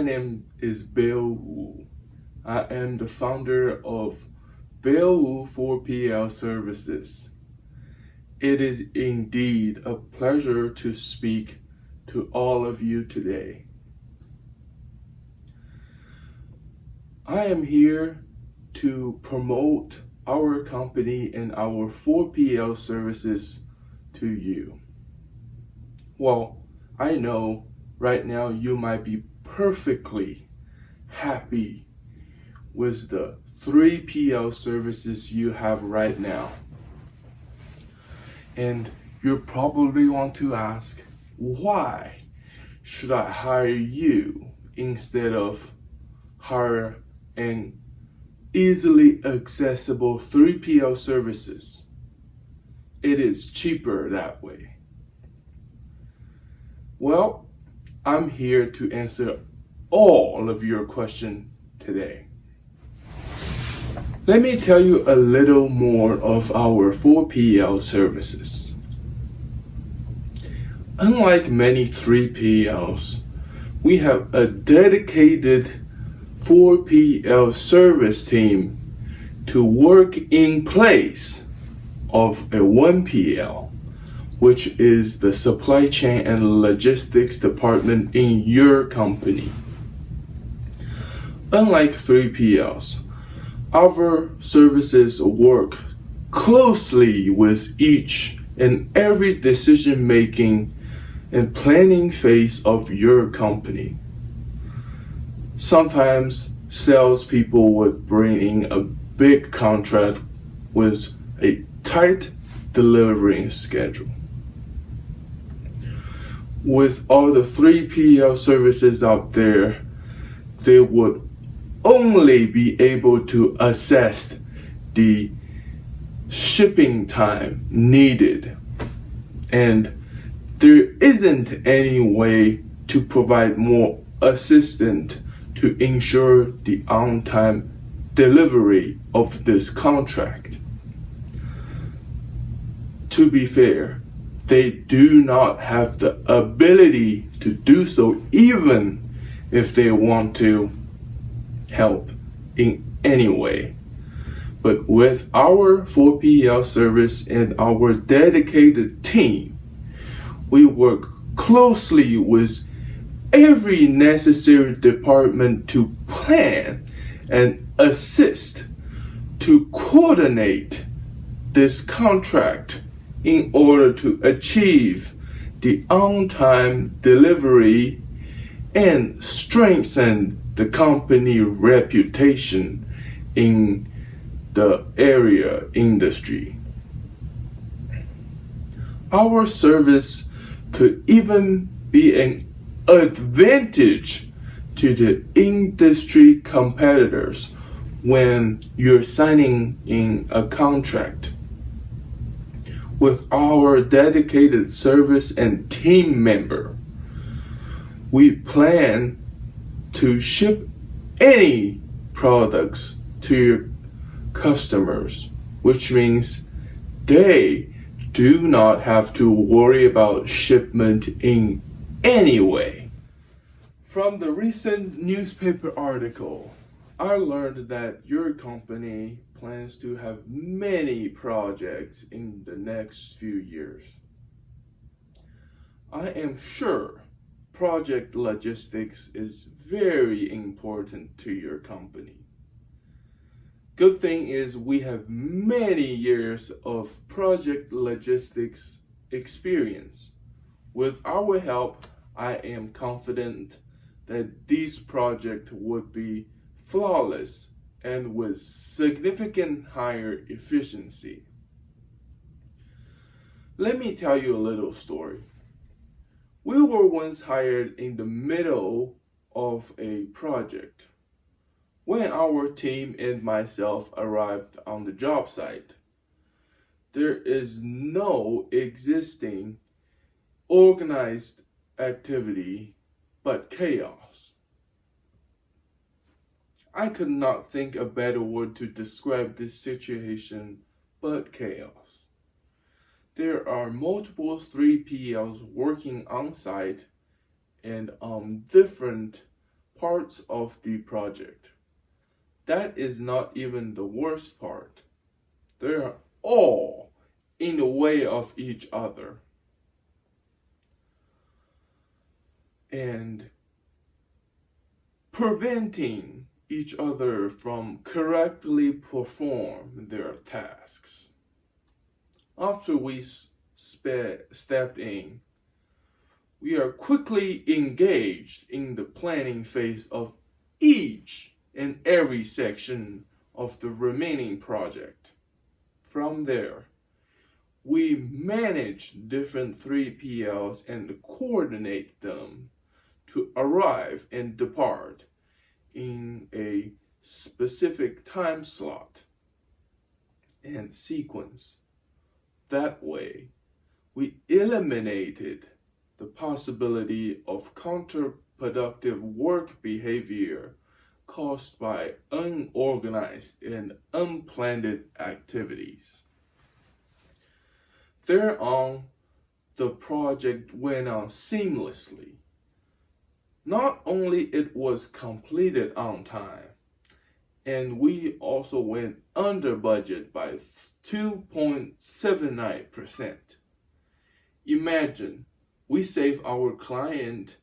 name is Bill Wu. I am the founder of Bill Wu 4PL Services. It is indeed a pleasure to speak to all of you today. I am here to promote our company and our 4PL services to you. Well, I know right now you might be perfectly happy with the 3PL services you have right now. And you probably want to ask, why should I hire you instead of hire an easily accessible 3PL services? It is cheaper that way. Well, I'm here to answer all of your questions today. Let me tell you a little more of our 4PL services. Unlike many 3PLs, we have a dedicated 4PL service team to work in place of a 1PL, which is the supply chain and logistics department in your company. Unlike 3PLs, our services work closely with each and every decision-making and planning phase of your company. Sometimes salespeople would bring in a big contract with a tight delivering schedule. With all the 3PL services out there, they would only be able to assess the shipping time needed, and there isn't any way to provide more assistance to ensure the on-time delivery of this contract. To be fair, they do not have the ability to do so even if they want to help in any way. But with our 4PL service and our dedicated team, we work closely with every necessary department to plan and assist to coordinate this contract in order to achieve the on-time delivery and strengthen the company reputation in the area industry. Our service could even be an advantage to the industry competitors when you're signing in a contract. With our dedicated service and team member, we plan to ship any products to your customers, which means they do not have to worry about shipment in any way. From the recent newspaper article, I learned that your company plans to have many projects in the next few years. I am sure project logistics is very important to your company. Good thing is we have many years of project logistics experience. With our help, I am confident that this project would be flawless and with significant higher efficiency. Let me tell you a little story. We were once hired in the middle of a project. When our team and myself arrived on the job site, there is no existing organized activity but chaos. I could not think a better word to describe this situation but chaos. There are multiple 3PLs working on site and on different parts of the project. That is not even the worst part. They are all in the way of each other. And preventing each other from correctly perform their tasks. After we stepped in, we are quickly engaged in the planning phase of each and every section of the remaining project. From there, we manage different 3PLs and coordinate them to arrive and depart in a specific time slot and sequence. That way, we eliminated the possibility of counterproductive work behavior caused by unorganized and unplanned activities. Thereon, the project went on seamlessly. Not only it was completed on time, and we also went under budget by 2.79%. Imagine we save our client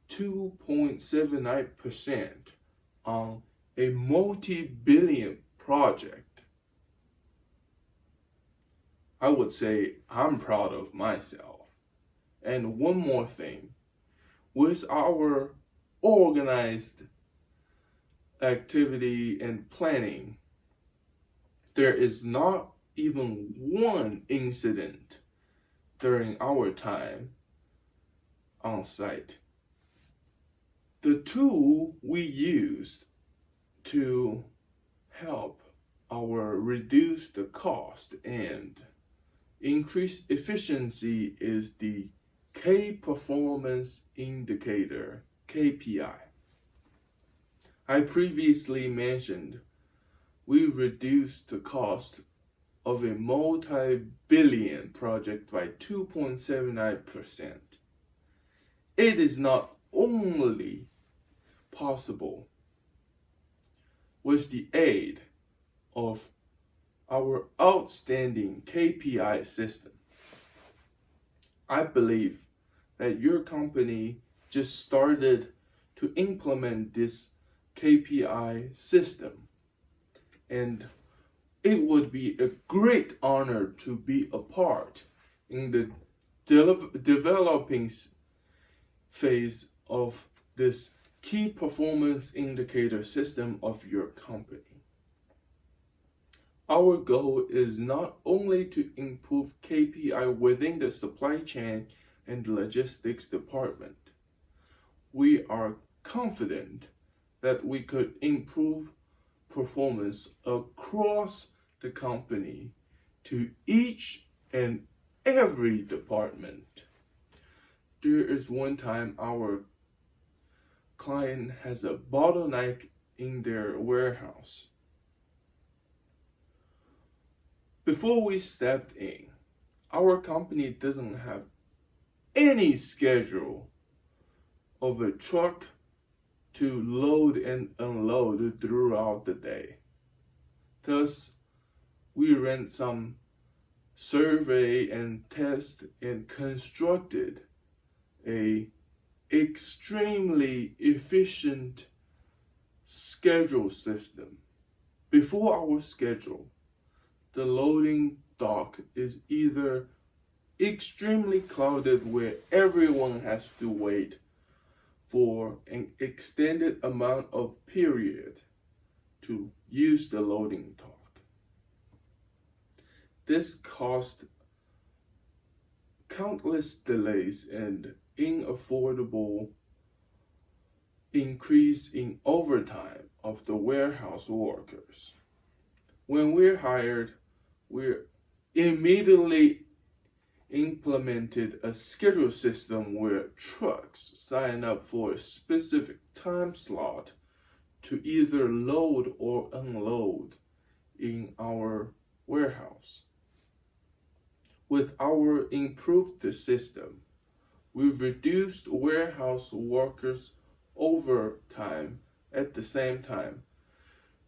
2.79% on a multi-billion project. I would say I'm proud of myself. And one more thing, with our organized activity and planning, there is not even one incident during our time on site. The tool we used to help our reduce the cost and increase efficiency is the Key Performance Indicator, KPI. I previously mentioned we reduced the cost of a multi-billion project by 2.79%. It is not only possible with the aid of our outstanding KPI system. I believe that your company just started to implement this KPI system, and it would be a great honor to be a part in the developing phase of this key performance indicator system of your company. Our goal is not only to improve KPI within the supply chain and logistics department. We are confident that we could improve performance across the company to each and every department. There is one time our client has a bottleneck in their warehouse. Before we stepped in, our company doesn't have any schedule of a truck to load and unload throughout the day. Thus, we ran some survey and test and constructed a extremely efficient schedule system. Before our schedule, the loading dock is either extremely crowded where everyone has to wait for an extended amount of period to use the loading dock. This caused countless delays and unaffordable increase in overtime of the warehouse workers. When we're hired, we immediately implemented a schedule system where trucks sign up for a specific time slot to either load or unload in our warehouse. With our improved system, we reduced warehouse workers' overtime at the same time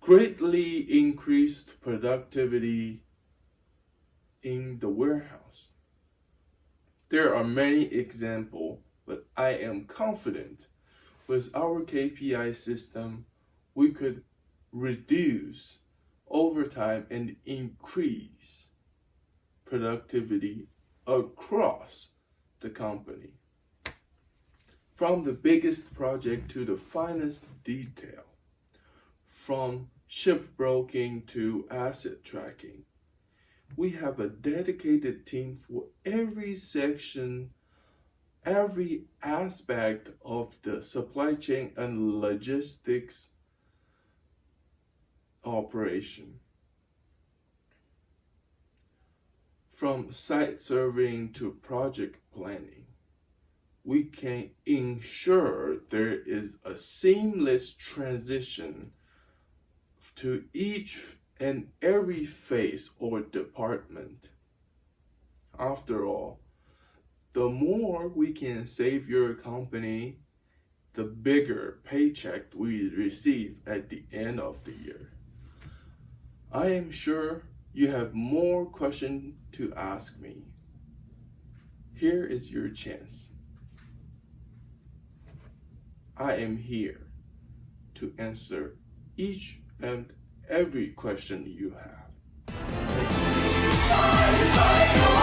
greatly increased productivity in the warehouse. There are many examples, but I am confident with our KPI system, we could reduce overtime and increase productivity across the company. From the biggest project to the finest detail, from shipbroking to asset tracking, we have a dedicated team for every section, every aspect of the supply chain and logistics operation. From site surveying to project planning, we can ensure there is a seamless transition to each and every phase or department. After all, the more we can save your company, the bigger paycheck we receive at the end of the year. I am sure you have more questions to ask me. Here is your chance. I am here to answer each and every question you have. Thank you.